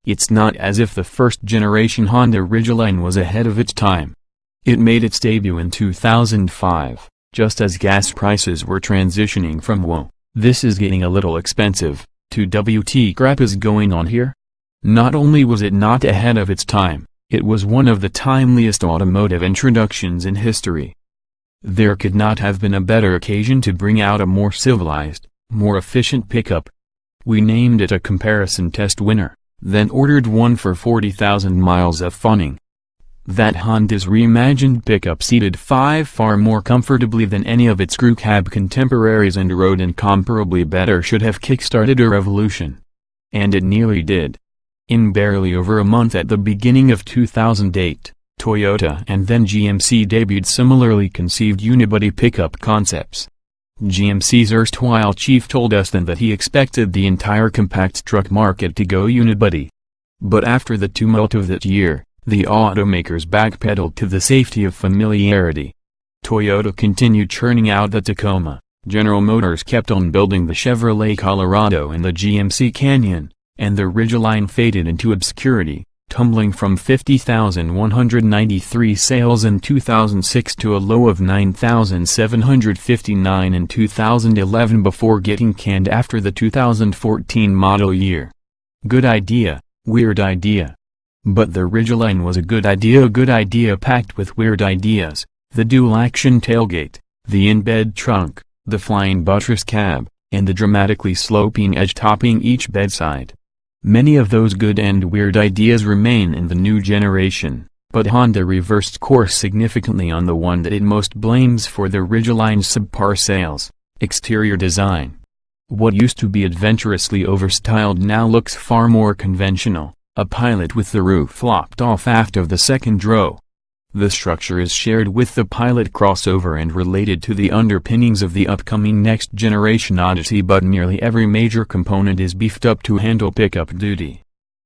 It's not as if the first-generation Honda Ridgeline was ahead of its time. It made its debut in 2005, just as gas prices were transitioning from "whoa, this is getting a little expensive," to "WT crap is going on here?" Not only was it not ahead of its time, it was one of the timeliest automotive introductions in history. There could not have been a better occasion to bring out a more civilized, more efficient pickup. We named it a comparison test winner, then ordered one for 40,000 miles of funding. That Honda's reimagined pickup seated 5 far more comfortably than any of its crew cab contemporaries and rode incomparably better should have kick-started a revolution. And it nearly did. In barely over a month at the beginning of 2008, Toyota and then GMC debuted similarly conceived unibody pickup concepts. GMC's erstwhile chief told us then that he expected the entire compact truck market to go unibody. But after the tumult of that year, the automakers backpedaled to the safety of familiarity. Toyota continued churning out the Tacoma, General Motors kept on building the Chevrolet Colorado and the GMC Canyon, and the Ridgeline faded into obscurity, tumbling from 50,193 sales in 2006 to a low of 9,759 in 2011 before getting canned after the 2014 model year. Good idea, weird idea. But the Ridgeline was a good idea packed with weird ideas: the dual-action tailgate, the in-bed trunk, the flying buttress cab, and the dramatically sloping edge topping each bedside. Many of those good and weird ideas remain in the new generation, but Honda reversed course significantly on the one that it most blames for the Ridgeline's subpar sales: exterior design. What used to be adventurously overstyled now looks far more conventional, a Pilot with the roof lopped off aft of the second row. The structure is shared with the Pilot crossover and related to the underpinnings of the upcoming next-generation Odyssey, but nearly every major component is beefed up to handle pickup duty.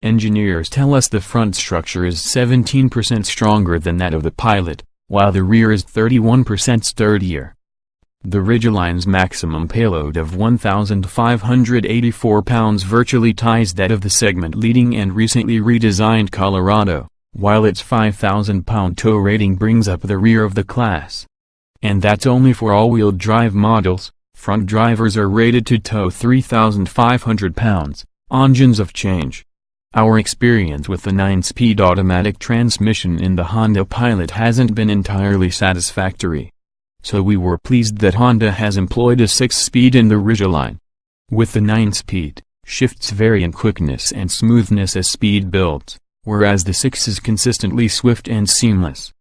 Engineers tell us the front structure is 17% stronger than that of the Pilot, while the rear is 31% sturdier. The Ridgeline's maximum payload of 1,584 pounds virtually ties that of the segment-leading and recently redesigned Colorado, while its 5,000-pound tow rating brings up the rear of the class. And that's only for all-wheel drive models. Front drivers are rated to tow 3,500 pounds, engines of change. Our experience with the 9-speed automatic transmission in the Honda Pilot hasn't been entirely satisfactory. So we were pleased that Honda has employed a 6-speed in the Ridgeline. With the 9-speed, shifts vary in quickness and smoothness as speed builds, whereas the 6 is consistently swift and seamless.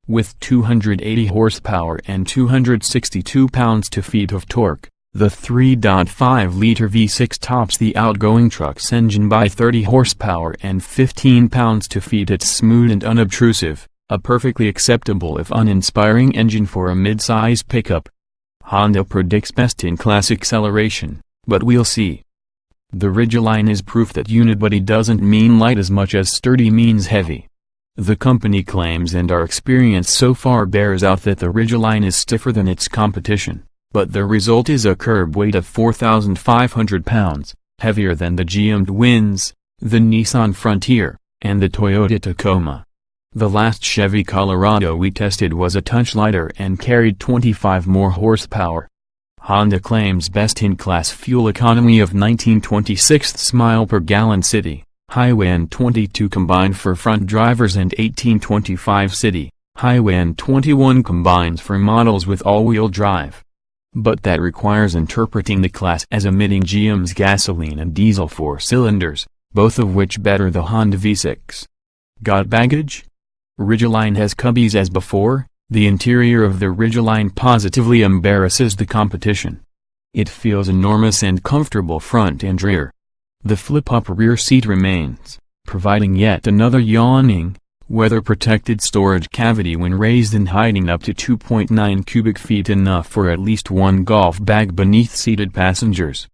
With 280 horsepower and 262 pounds-to-feet of torque, the 3.5-liter V6 tops the outgoing truck's engine by 30 horsepower and 15 pounds-to-feet. It's smooth and unobtrusive, a perfectly acceptable if uninspiring engine for a mid-size pickup. Honda predicts best-in-class acceleration, but we'll see. The Ridgeline is proof that unibody doesn't mean light as much as sturdy means heavy. The company claims, and our experience so far bears out, that the Ridgeline is stiffer than its competition, but the result is a curb weight of 4,500 pounds, heavier than the GM'd Winds, the Nissan Frontier, and the Toyota Tacoma. The last Chevy Colorado we tested was a touch lighter and carried 25 more horsepower. Honda claims best-in-class fuel economy of 19/26 mile per gallon city, highway, and 22 combined for front drivers and 18/25 city, highway, and 21 combines for models with all-wheel drive. But that requires interpreting the class as emitting GM's gasoline and diesel 4 cylinders, both of which better the Honda V6. Got baggage? Ridgeline has cubbies as before. The interior of the Ridgeline positively embarrasses the competition. It feels enormous and comfortable front and rear. The flip-up rear seat remains, providing yet another yawning, weather-protected storage cavity when raised and hiding up to 2.9 cubic feet, enough for at least one golf bag beneath seated passengers.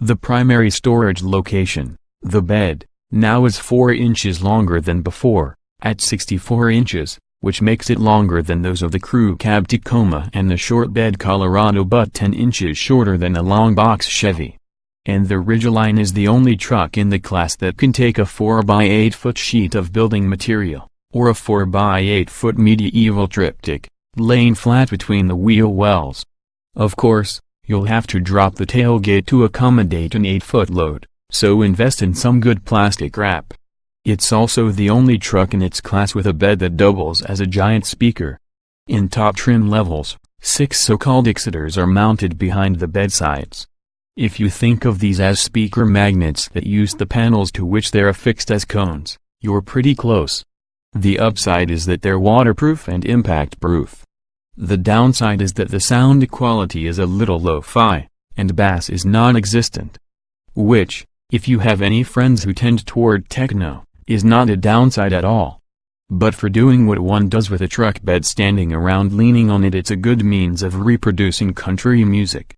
The primary storage location, the bed, now is 4 inches longer than before, at 64 inches. Which makes it longer than those of the crew cab Tacoma and the short bed Colorado, but 10 inches shorter than the long box Chevy. and the Ridgeline is the only truck in the class that can take a 4x8-foot sheet of building material, or a 4x8-foot medieval triptych, laying flat between the wheel wells. Of course, you'll have to drop the tailgate to accommodate an 8-foot load, so invest in some good plastic wrap. It's also the only truck in its class with a bed that doubles as a giant speaker. In top trim levels, 6 so-called exciters are mounted behind the bedsides. If you think of these as speaker magnets that use the panels to which they're affixed as cones, you're pretty close. The upside is that they're waterproof and impact-proof. The downside is that the sound quality is a little lo-fi, and bass is non-existent. Which, if you have any friends who tend toward techno, is not a downside at all. But for doing what one does with a truck bed standing around leaning on it, it's a good means of reproducing country music.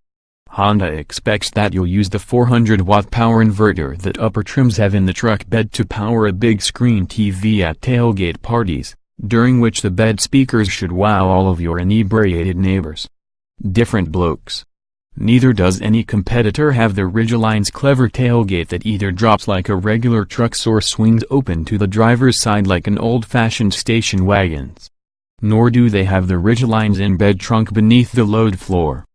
Honda expects that you'll use the 400-watt power inverter that upper trims have in the truck bed to power a big screen TV at tailgate parties, during which the bed speakers should wow all of your inebriated neighbors. Different blokes. Neither does any competitor have the Ridgeline's clever tailgate that either drops like a regular truck's or swings open to the driver's side like an old-fashioned station wagon's. Nor do they have the Ridgeline's in-bed trunk beneath the load floor.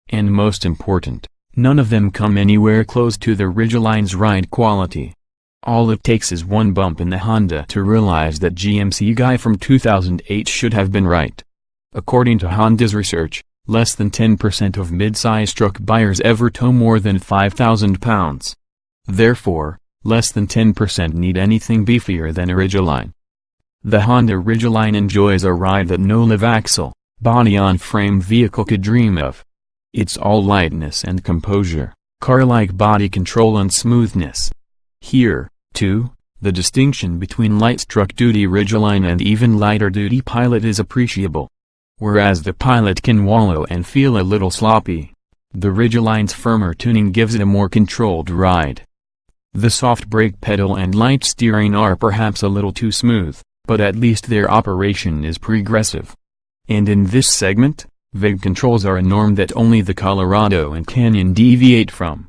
And most important, none of them come anywhere close to the Ridgeline's ride quality. All it takes is one bump in the Honda to realize that GMC guy from 2008 should have been right. According to Honda's research, less than 10% of mid-size truck buyers ever tow more than 5,000 pounds. Therefore, less than 10% need anything beefier than a Ridgeline. The Honda Ridgeline enjoys a ride that no live-axle, body-on-frame vehicle could dream of. It's all lightness and composure, car-like body control and smoothness. Here, too, the distinction between light truck-duty Ridgeline and even lighter-duty Pilot is appreciable. Whereas the Pilot can wallow and feel a little sloppy, the Ridgeline's firmer tuning gives it a more controlled ride. The soft brake pedal and light steering are perhaps a little too smooth, but at least their operation is progressive. And in this segment, VIG controls are a norm that only the Colorado and Canyon deviate from.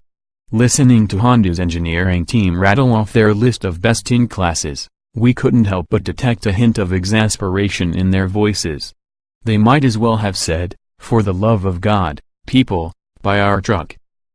Listening to Honda's engineering team rattle off their list of best-in-classes, we couldn't help but detect a hint of exasperation in their voices. They might as well have said, "For the love of God, people, buy our truck."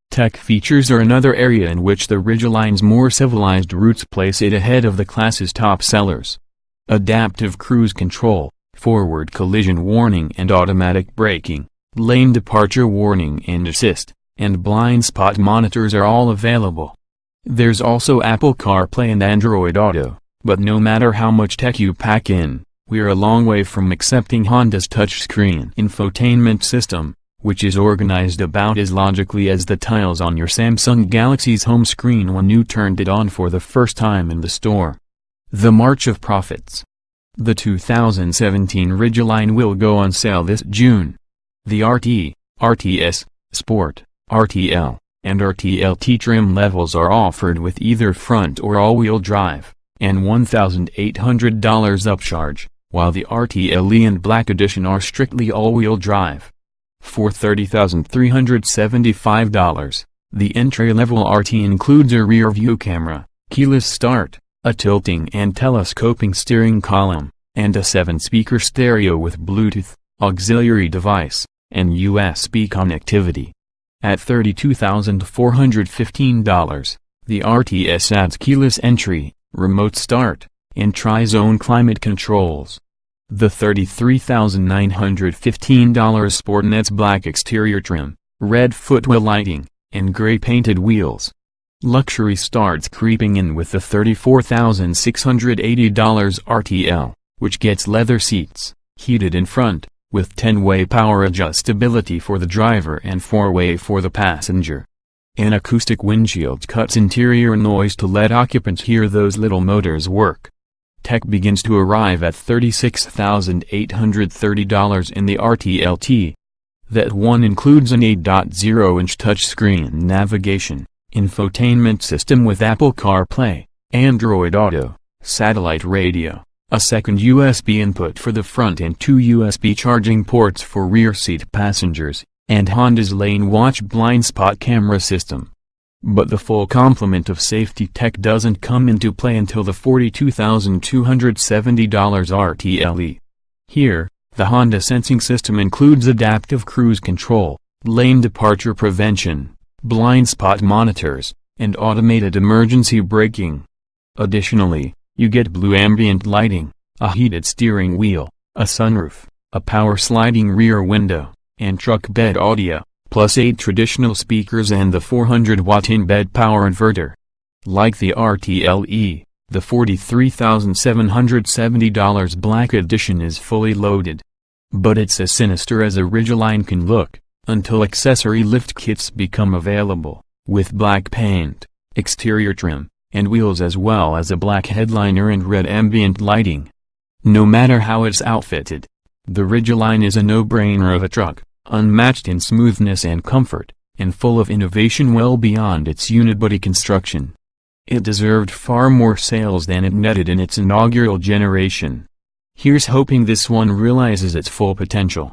Tech features are another area in which the Ridgeline's more civilized roots place it ahead of the class's top sellers. Adaptive cruise control, forward collision warning and automatic braking, lane departure warning and assist, and blind spot monitors are all available. There's also Apple CarPlay and Android Auto, but no matter how much tech you pack in, we're a long way from accepting Honda's touchscreen infotainment system, which is organized about as logically as the tiles on your Samsung Galaxy's home screen when you turned it on for the first time in the store. The March of Profits. The 2017 Ridgeline will go on sale this June. The RT, RTS, Sport, RTL, and RTLT trim levels are offered with either front or all-wheel drive, and $1,800 upcharge, while the RTLE and Black Edition are strictly all-wheel drive. For $30,375, the entry-level RT includes a rear-view camera, keyless start, a tilting and telescoping steering column, and a 7-speaker stereo with Bluetooth, auxiliary device, and USB connectivity. At $32,415, the RTS adds keyless entry, remote start, and tri-zone climate controls. The $33,915 Sport nets black exterior trim, red footwell lighting, and gray painted wheels. Luxury starts creeping in with the $34,680 RTL, which gets leather seats, heated in front, with 10-way power adjustability for the driver and 4-way for the passenger. An acoustic windshield cuts interior noise to let occupants hear those little motors work. Tech begins to arrive at $36,830 in the RTLT. That one includes an 8.0-inch touchscreen navigation, infotainment system with Apple CarPlay, Android Auto, satellite radio, a second USB input for the front and 2 USB charging ports for rear seat passengers, and Honda's Lane Watch blind spot camera system. But the full complement of safety tech doesn't come into play until the $42,270 RTLE. Here, the Honda sensing system includes adaptive cruise control, lane departure prevention, blind spot monitors, and automated emergency braking. Additionally, you get blue ambient lighting, a heated steering wheel, a sunroof, a power sliding rear window, and truck bed audio, plus 8 traditional speakers and the 400-watt in-bed power inverter. Like the RTLE, the $43,770 Black Edition is fully loaded. But it's as sinister as a Ridgeline can look, until accessory lift kits become available, with black paint, exterior trim, and wheels as well as a black headliner and red ambient lighting. No matter how it's outfitted, the Ridgeline is a no-brainer of a truck, unmatched in smoothness and comfort, and full of innovation well beyond its unibody construction. It deserved far more sales than it netted in its inaugural generation. Here's hoping this one realizes its full potential.